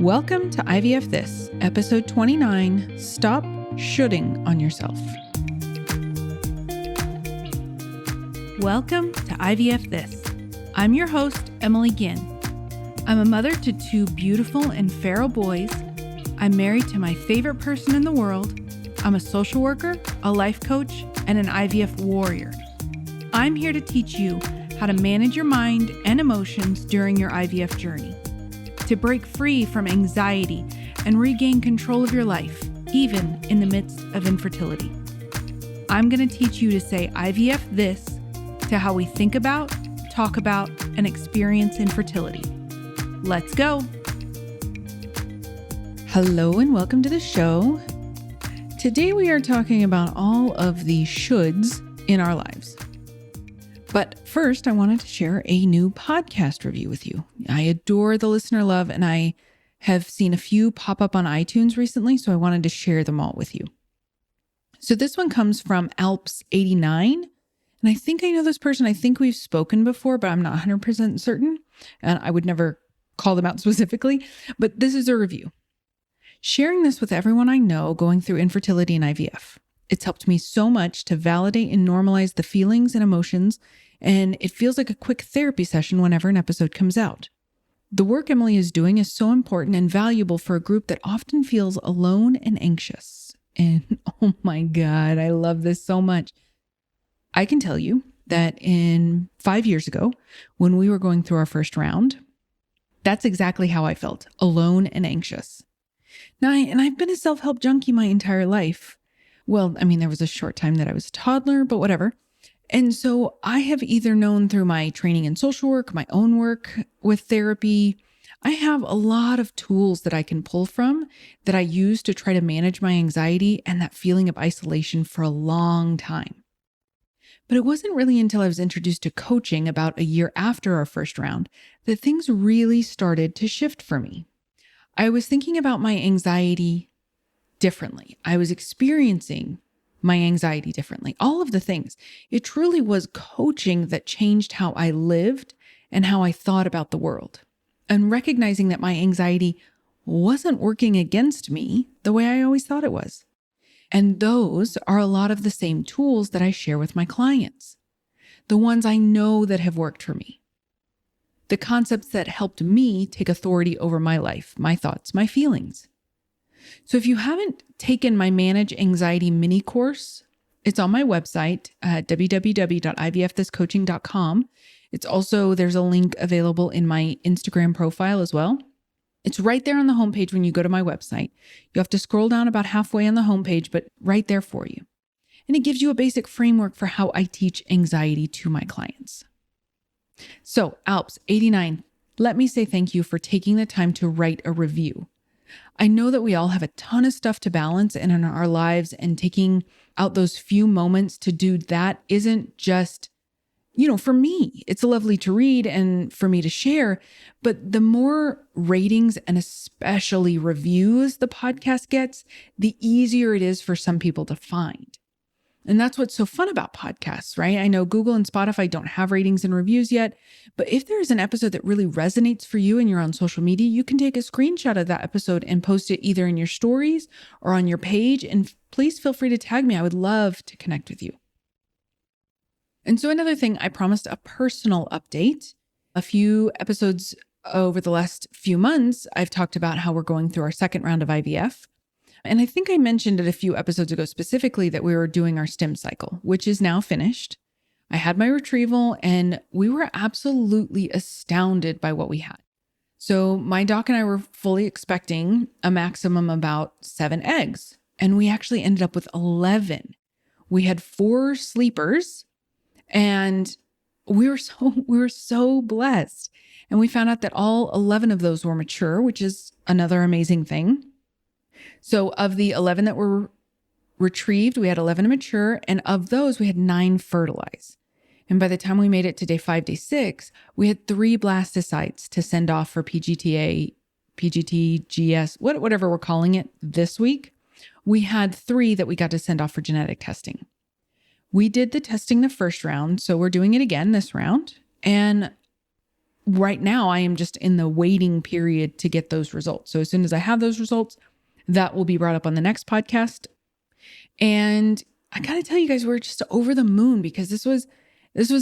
Welcome to IVF This, episode 29, Stop Shoulding on Yourself. Welcome to IVF This. I'm your host, Emily Ginn. I'm a mother to two beautiful and feral boys. I'm married to my favorite person in the world. I'm a social worker, a life coach, and an IVF warrior. I'm here to teach you how to manage your mind and emotions during your IVF journey, to break free from anxiety and regain control of your life, even in the midst of infertility. I'm going to teach you to say IVF this to how we think about, talk about, and experience infertility. Let's go. Hello and welcome to the show. Today we are talking about all of the shoulds in our lives. But first, I wanted to share a new podcast review with you. I adore the listener love, and I have seen a few pop up on iTunes recently, so I wanted to share them all with you. So this one comes from Alps89, and I think I know this person. I think we've spoken before, but I'm not 100% certain, and I would never call them out specifically, but this is a review. Sharing this with everyone I know going through infertility and IVF. It's helped me so much to validate and normalize the feelings and emotions, and it feels like a quick therapy session whenever an episode comes out. The work Emily is doing is so important and valuable for a group that often feels alone and anxious. And oh my God, I love this so much. I can tell you that 5 years ago, when we were going through our first round, that's exactly how I felt, alone and anxious. Now, I've been a self-help junkie my entire life. Well, there was a short time that I was a toddler, but whatever. And so I have either known through my training in social work, my own work with therapy, I have a lot of tools that I can pull from that I use to try to manage my anxiety and that feeling of isolation for a long time. But it wasn't really until I was introduced to coaching about a year after our first round that things really started to shift for me. I was thinking about my anxiety differently. I was experiencing my anxiety differently. All of the things. It truly was coaching that changed how I lived and how I thought about the world. And recognizing that my anxiety wasn't working against me the way I always thought it was. And those are a lot of the same tools that I share with my clients. The ones I know that have worked for me. The concepts that helped me take authority over my life, my thoughts, my feelings. So if you haven't taken my Manage Anxiety mini course, it's on my website at www.ivfthiscoaching.com. There's a link available in my Instagram profile as well. It's right there on the homepage when you go to my website. You have to scroll down about halfway on the homepage, but right there for you. And it gives you a basic framework for how I teach anxiety to my clients. So Alps89, let me say thank you for taking the time to write a review. I know that we all have a ton of stuff to balance in our lives, and taking out those few moments to do that isn't just, for me, it's lovely to read and for me to share, but the more ratings and especially reviews the podcast gets, the easier it is for some people to find. And that's what's so fun about podcasts, right? I know Google and Spotify don't have ratings and reviews yet, but if there's an episode that really resonates for you and you're on social media, you can take a screenshot of that episode and post it either in your stories or on your page. And please feel free to tag me. I would love to connect with you. And so another thing, I promised a personal update. A few episodes over the last few months, I've talked about how we're going through our second round of IVF. And I think I mentioned it a few episodes ago specifically that we were doing our stim cycle, which is now finished. I had my retrieval and we were absolutely astounded by what we had. So my doc and I were fully expecting a maximum about 7 eggs, and we actually ended up with 11. We had 4 sleepers, and we were so blessed. And we found out that all 11 of those were mature, which is another amazing thing. So of the 11 that were retrieved, we had 11 mature, and of those, we had 9 fertilize. And by the time we made it to day 5, day 6, we had 3 blastocytes to send off for PGTA, PGT-GS, whatever we're calling it this week. We had 3 that we got to send off for genetic testing. We did the testing the first round, so we're doing it again this round. And right now I am just in the waiting period to get those results. So as soon as I have those results, that will be brought up on the next podcast. And I got to tell you guys, we're just over the moon because this was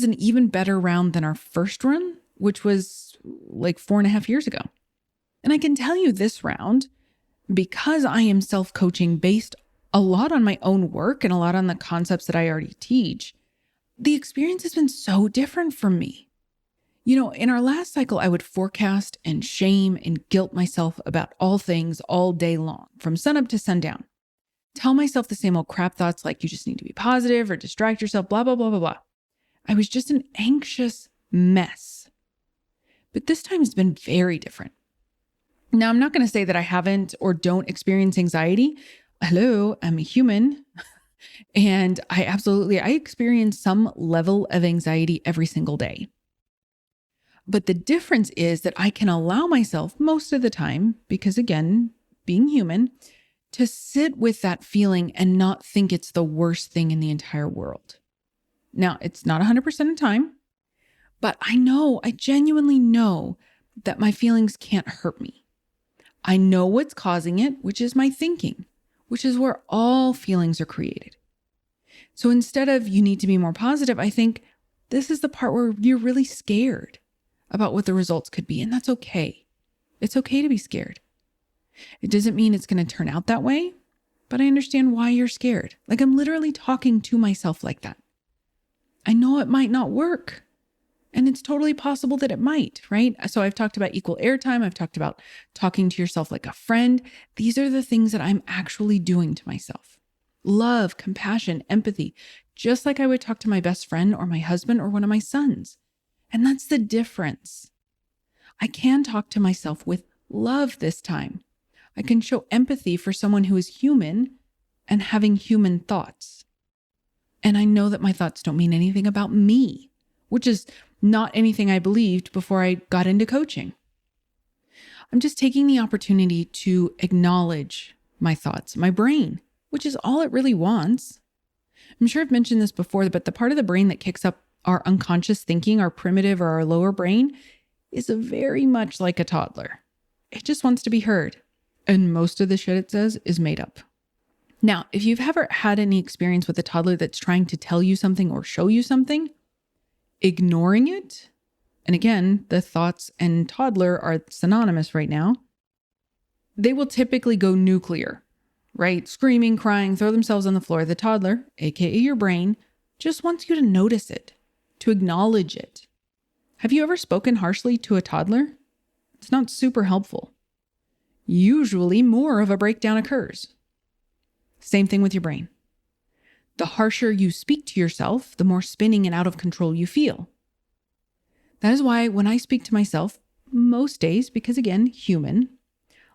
an even better round than our first run, which was like 4.5 years ago. And I can tell you this round, because I am self-coaching based a lot on my own work and a lot on the concepts that I already teach, the experience has been so different for me. In our last cycle, I would forecast and shame and guilt myself about all things all day long, from sunup to sundown. Tell myself the same old crap thoughts like you just need to be positive or distract yourself, blah, blah, blah, blah, blah. I was just an anxious mess. But this time it's been very different. Now, I'm not going to say that I haven't or don't experience anxiety. Hello, I'm a human. And I experience some level of anxiety every single day. But the difference is that I can allow myself most of the time, because again, being human, to sit with that feeling and not think it's the worst thing in the entire world. Now, it's not 100% of the time, but I genuinely know that my feelings can't hurt me. I know what's causing it, which is my thinking, which is where all feelings are created. So instead of you need to be more positive, I think this is the part where you're really scared about what the results could be. And that's okay. It's okay to be scared. It doesn't mean it's going to turn out that way, but I understand why you're scared. Like I'm literally talking to myself like that. I know it might not work. And it's totally possible that it might, right? So I've talked about equal airtime. I've talked about talking to yourself like a friend. These are the things that I'm actually doing to myself. Love, compassion, empathy, just like I would talk to my best friend or my husband or one of my sons. And that's the difference. I can talk to myself with love this time. I can show empathy for someone who is human and having human thoughts. And I know that my thoughts don't mean anything about me, which is not anything I believed before I got into coaching. I'm just taking the opportunity to acknowledge my thoughts, my brain, which is all it really wants. I'm sure I've mentioned this before, but the part of the brain that kicks up our unconscious thinking, our primitive or our lower brain, is very much like a toddler. It just wants to be heard. And most of the shit it says is made up. Now, if you've ever had any experience with a toddler that's trying to tell you something or show you something, ignoring it, and again, the thoughts and toddler are synonymous right now, they will typically go nuclear, right? Screaming, crying, throw themselves on the floor. The toddler, aka your brain, just wants you to notice it, to acknowledge it. Have you ever spoken harshly to a toddler? It's not super helpful. Usually more of a breakdown occurs. Same thing with your brain. The harsher you speak to yourself, the more spinning and out of control you feel. That is why when I speak to myself, most days, because again, human,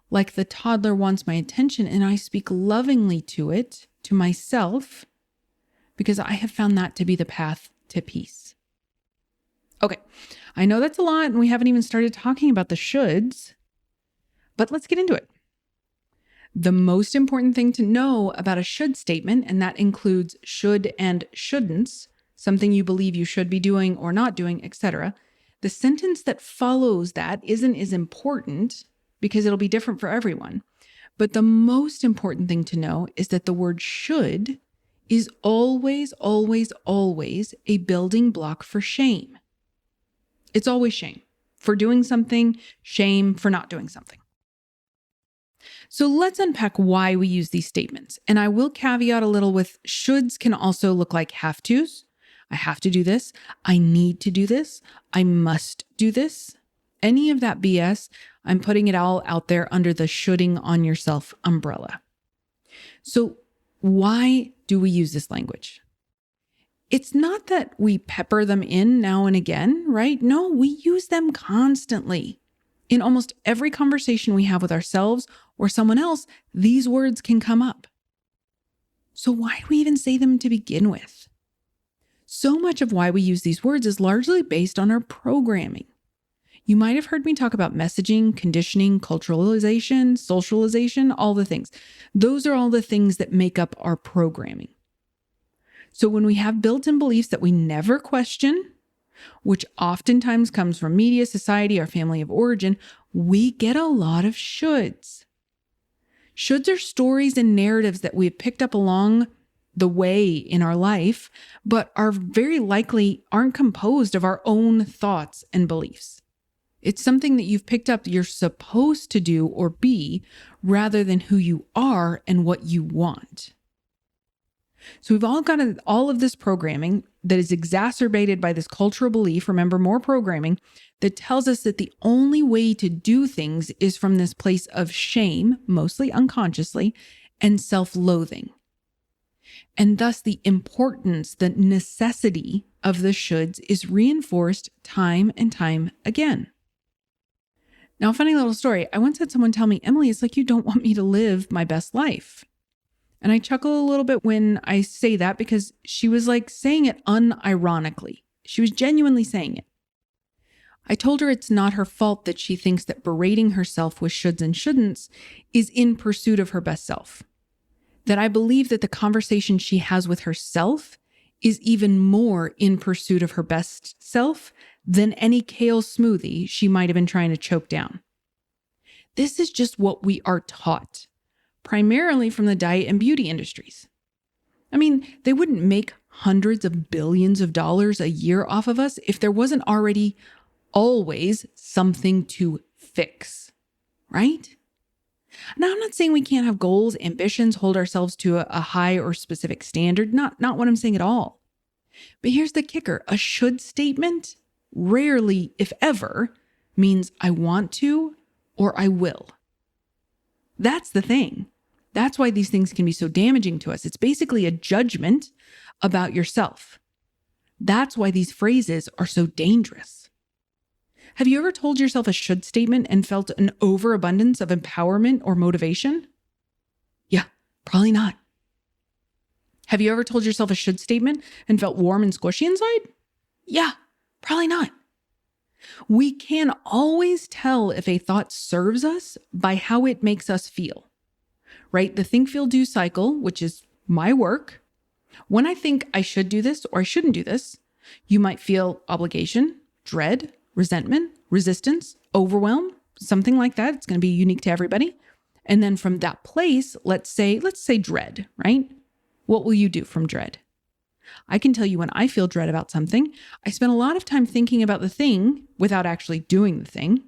like the toddler wants my attention and I speak lovingly to it, to myself, because I have found that to be the path to peace. Okay, I know that's a lot and we haven't even started talking about the shoulds, but let's get into it. The most important thing to know about a should statement, and that includes should and shouldn'ts, something you believe you should be doing or not doing, etc. The sentence that follows that isn't as important because it'll be different for everyone. But the most important thing to know is that the word should is always, always, always a building block for shame. It's always shame for doing something, shame for not doing something. So let's unpack why we use these statements. And I will caveat a little with shoulds can also look like have tos. I have to do this. I need to do this. I must do this. Any of that BS, I'm putting it all out there under the shoulding on yourself umbrella. So why do we use this language? It's not that we pepper them in now and again, right? No, we use them constantly. In almost every conversation we have with ourselves or someone else, these words can come up. So why do we even say them to begin with? So much of why we use these words is largely based on our programming. You might have heard me talk about messaging, conditioning, culturalization, socialization, all the things. Those are all the things that make up our programming. So when we have built-in beliefs that we never question, which oftentimes comes from media, society, our family of origin, we get a lot of shoulds. Shoulds are stories and narratives that we've picked up along the way in our life, but are very likely aren't composed of our own thoughts and beliefs. It's something that you've picked up you're supposed to do or be rather than who you are and what you want. So we've all got all of this programming that is exacerbated by this cultural belief, remember, more programming, that tells us that the only way to do things is from this place of shame, mostly unconsciously, and self-loathing. And thus the importance, the necessity of the shoulds is reinforced time and time again. Now, a funny little story. I once had someone tell me, Emily, it's like you don't want me to live my best life. And I chuckle a little bit when I say that because she was like saying it unironically. She was genuinely saying it. I told her it's not her fault that she thinks that berating herself with shoulds and shouldn'ts is in pursuit of her best self. That I believe that the conversation she has with herself is even more in pursuit of her best self than any kale smoothie she might have been trying to choke down. This is just what we are taught, primarily from the diet and beauty industries. I mean, they wouldn't make hundreds of billions of dollars a year off of us if there wasn't already always something to fix, right? Now, I'm not saying we can't have goals, ambitions, hold ourselves to a high or specific standard. Not what I'm saying at all. But here's the kicker. A should statement rarely, if ever, means I want to or I will. That's the thing. That's why these things can be so damaging to us. It's basically a judgment about yourself. That's why these phrases are so dangerous. Have you ever told yourself a should statement and felt an overabundance of empowerment or motivation? Yeah, probably not. Have you ever told yourself a should statement and felt warm and squishy inside? Yeah, probably not. We can always tell if a thought serves us by how it makes us feel, right? The think, feel, do cycle, which is my work. When I think I should do this or I shouldn't do this, you might feel obligation, dread, resentment, resistance, overwhelm, something like that. It's going to be unique to everybody. And then from that place, let's say dread, right? What will you do from dread? I can tell you when I feel dread about something, I spend a lot of time thinking about the thing without actually doing the thing.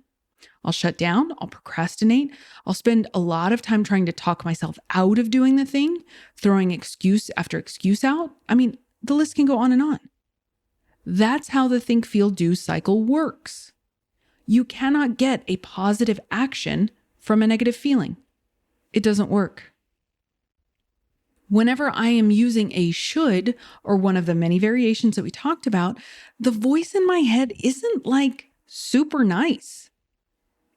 I'll shut down, I'll procrastinate, I'll spend a lot of time trying to talk myself out of doing the thing, throwing excuse after excuse out. I mean, the list can go on and on. That's how the think, feel, do cycle works. You cannot get a positive action from a negative feeling. It doesn't work. Whenever I am using a should or one of the many variations that we talked about, the voice in my head isn't like super nice.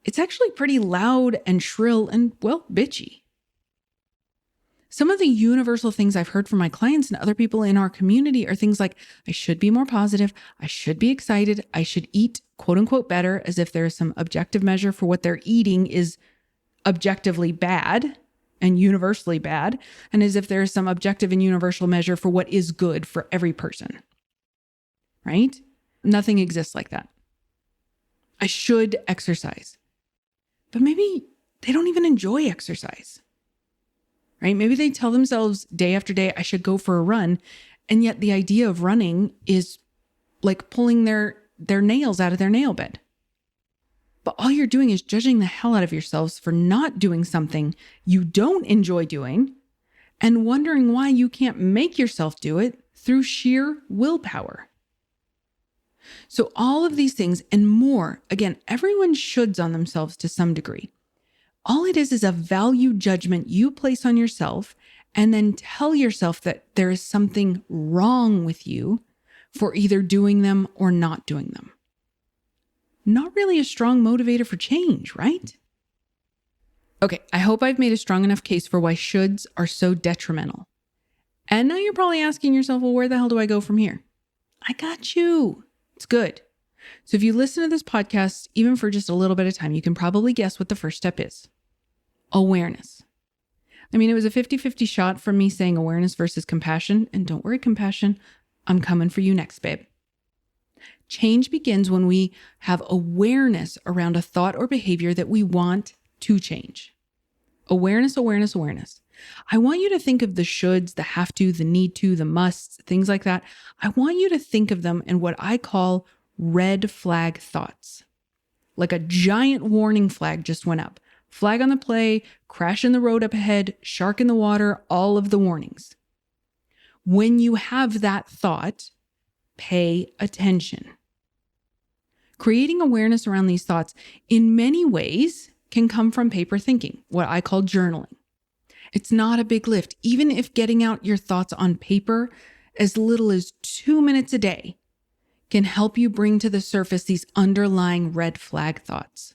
It's actually pretty loud and shrill and, well, bitchy. Some of the universal things I've heard from my clients and other people in our community are things like, I should be more positive, I should be excited, I should eat quote unquote better, as if there is some objective measure for what they're eating is objectively bad and universally bad, and as if there is some objective and universal measure for what is good for every person, right? Nothing exists like that. I should exercise, but maybe they don't even enjoy exercise. Right? Maybe they tell themselves day after day, I should go for a run. And yet the idea of running is like pulling their nails out of their nail bed. But all you're doing is judging the hell out of yourselves for not doing something you don't enjoy doing and wondering why you can't make yourself do it through sheer willpower. So all of these things and more, again, everyone shoulds on themselves to some degree. All it is a value judgment you place on yourself and then tell yourself that there is something wrong with you for either doing them or not doing them. Not really a strong motivator for change, right? Okay, I hope I've made a strong enough case for why shoulds are so detrimental. And now you're probably asking yourself, well, where the hell do I go from here? I got you. It's good. So if you listen to this podcast, even for just a little bit of time, you can probably guess what the first step is. Awareness. I mean, it was a 50-50 shot from me saying awareness versus compassion. And don't worry, compassion, I'm coming for you next, babe. Change begins when we have awareness around a thought or behavior that we want to change. Awareness, awareness, awareness. I want you to think of the shoulds, the have to, the need to, the musts, things like that. I want you to think of them in what I call red flag thoughts. Like a giant warning flag just went up. Flag on the play, crash in the road up ahead, shark in the water, all of the warnings. When you have that thought, pay attention. Creating awareness around these thoughts in many ways can come from paper thinking, what I call journaling. It's not a big lift. Even if getting out your thoughts on paper as little as 2 minutes a day can help you bring to the surface these underlying red flag thoughts.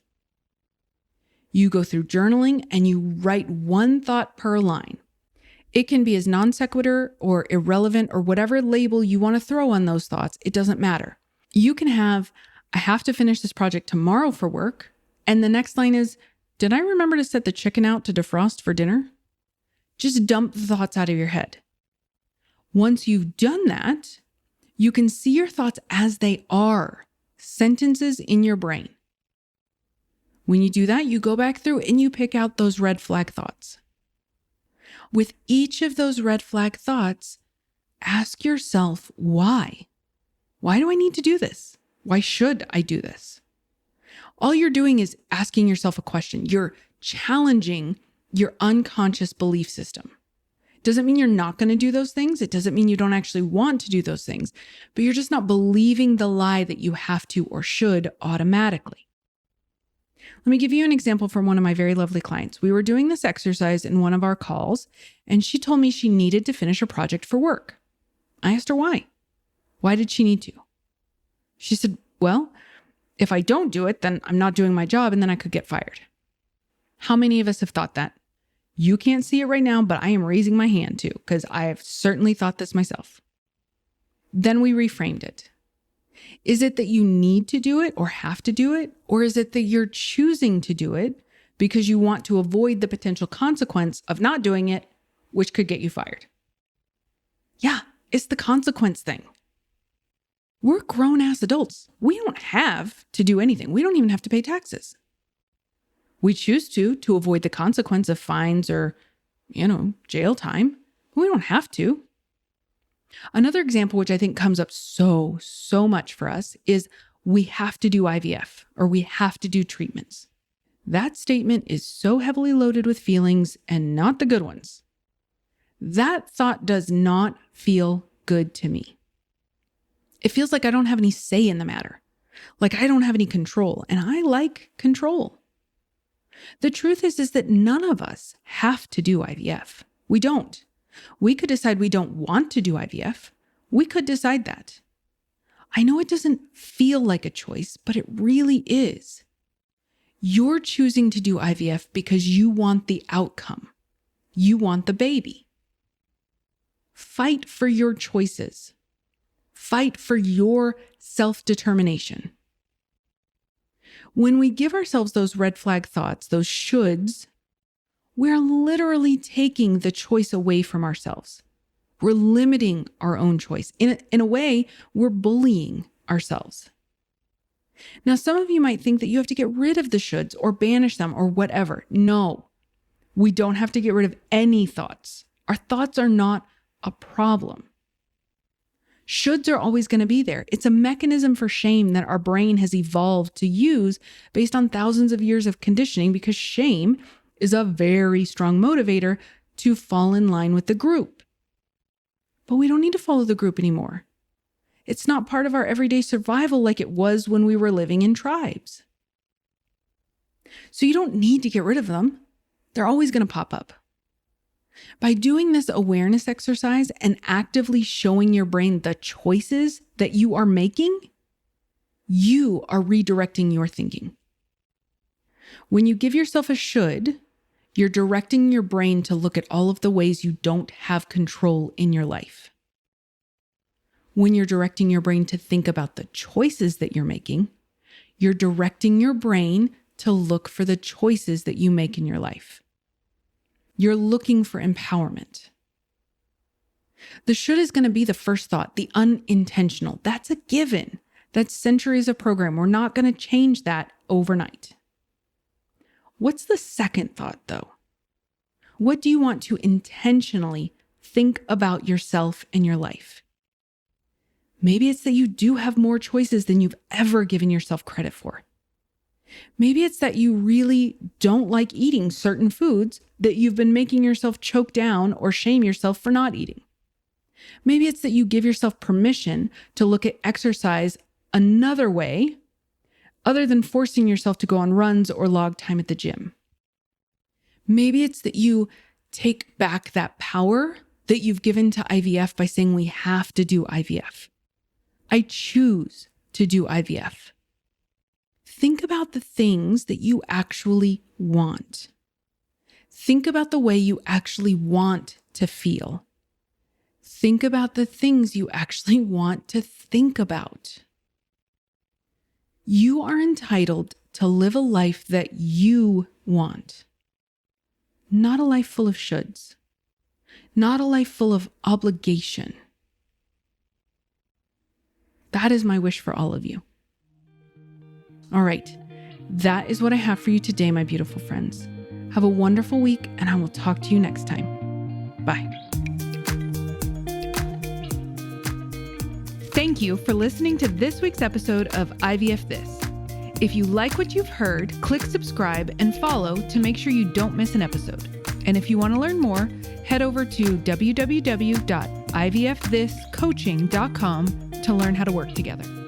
You go through journaling and you write one thought per line. It can be as non sequitur or irrelevant or whatever label you want to throw on those thoughts. It doesn't matter. You can have, I have to finish this project tomorrow for work. And the next line is, did I remember to set the chicken out to defrost for dinner? Just dump the thoughts out of your head. Once you've done that, you can see your thoughts as they are, sentences in your brain. When you do that, you go back through and you pick out those red flag thoughts. With each of those red flag thoughts, ask yourself why. Why do I need to do this? Why should I do this? All you're doing is asking yourself a question. You're challenging your unconscious belief system. Doesn't mean you're not going to do those things. It doesn't mean you don't actually want to do those things, but you're just not believing the lie that you have to or should automatically. Let me give you an example from one of my very lovely clients. We were doing this exercise in one of our calls, and she told me she needed to finish a project for work. I asked her why. Why did she need to? She said, well, if I don't do it, then I'm not doing my job and then I could get fired. How many of us have thought that? You can't see it right now, but I am raising my hand too, because I have certainly thought this myself. Then we reframed it. Is it that you need to do it or have to do it? Or is it that you're choosing to do it because you want to avoid the potential consequence of not doing it, which could get you fired? Yeah, it's the consequence thing. We're grown-ass adults. We don't have to do anything. We don't even have to pay taxes. We choose to avoid the consequence of fines or, jail time. We don't have to. Another example, which I think comes up so much for us, is we have to do IVF or we have to do treatments. That statement is so heavily loaded with feelings and not the good ones. That thought does not feel good to me. It feels like I don't have any say in the matter, like I don't have any control, and I like control. The truth is that none of us have to do IVF. We don't. We could decide we don't want to do IVF. We could decide that. I know it doesn't feel like a choice, but it really is. You're choosing to do IVF because you want the outcome. You want the baby. Fight for your choices. Fight for your self-determination. When we give ourselves those red flag thoughts, those shoulds, we're literally taking the choice away from ourselves. We're limiting our own choice. In a way, we're bullying ourselves. Now, some of you might think that you have to get rid of the shoulds or banish them or whatever. No, we don't have to get rid of any thoughts. Our thoughts are not a problem. Shoulds are always going to be there. It's a mechanism for shame that our brain has evolved to use based on thousands of years of conditioning, because shame is a very strong motivator to fall in line with the group. But we don't need to follow the group anymore. It's not part of our everyday survival like it was when we were living in tribes. So you don't need to get rid of them. They're always going to pop up. By doing this awareness exercise and actively showing your brain the choices that you are making, you are redirecting your thinking. When you give yourself a should, you're directing your brain to look at all of the ways you don't have control in your life. When you're directing your brain to think about the choices that you're making, you're directing your brain to look for the choices that you make in your life. You're looking for empowerment. The should is going to be the first thought, the unintentional. That's a given. That's centuries of program. We're not going to change that overnight. What's the second thought, though? What do you want to intentionally think about yourself and your life? Maybe it's that you do have more choices than you've ever given yourself credit for. Maybe it's that you really don't like eating certain foods that you've been making yourself choke down or shame yourself for not eating. Maybe it's that you give yourself permission to look at exercise another way, other than forcing yourself to go on runs or log time at the gym. Maybe it's that you take back that power that you've given to IVF by saying we have to do IVF. I choose to do IVF. Think about the things that you actually want. Think about the way you actually want to feel. Think about the things you actually want to think about. You are entitled to live a life that you want, not a life full of shoulds, not a life full of obligation. That is my wish for all of you. All right, that is what I have for you today, my beautiful friends. Have a wonderful week, and I will talk to you next time. Bye. Thank you for listening to this week's episode of IVF This. If you like what you've heard, click subscribe and follow to make sure you don't miss an episode. And if you want to learn more, head over to www.ivfthiscoaching.com to learn how to work together.